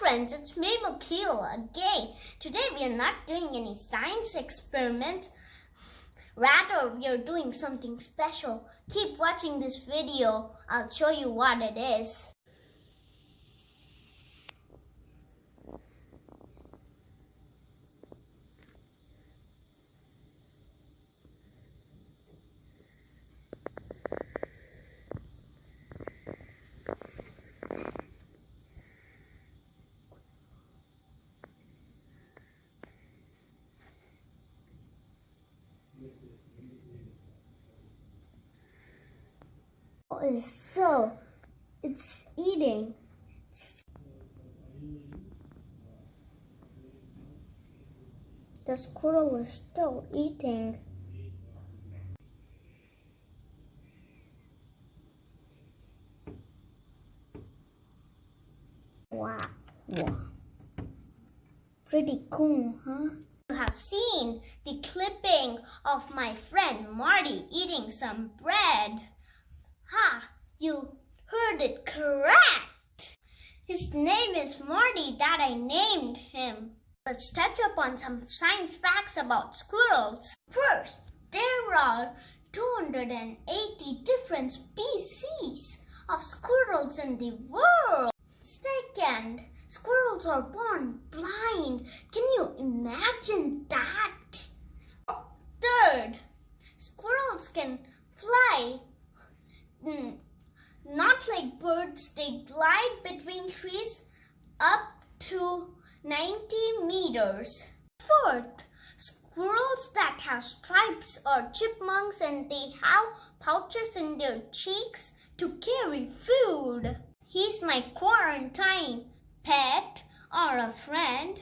friends, it's me Mukil again. Today we are not doing any science experiment. Rather, we are doing something special. Keep watching this video. I'll show you what it is. It's eating. The squirrel is still eating. Wow. Pretty cool, huh? You have seen the clipping of my friend Marty eating some bread. You heard it correct. His name is Marty that I named him. Let's touch up on some science facts about squirrels. First, there are 280 different species of squirrels in the world. Second, squirrels are born blind. Can you imagine that? Third, squirrels can fly. Not like birds, they glide between trees up to 90 meters. Fourth, squirrels that have stripes are chipmunks and they have pouches in their cheeks to carry food. He's my quarantine pet or a friend.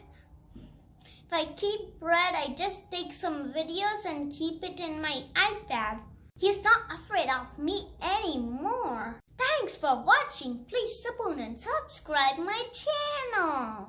If I keep bread, I just take some videos and keep it in my iPad. He's not afraid of me anymore. Thanks for watching. Please support and subscribe my channel.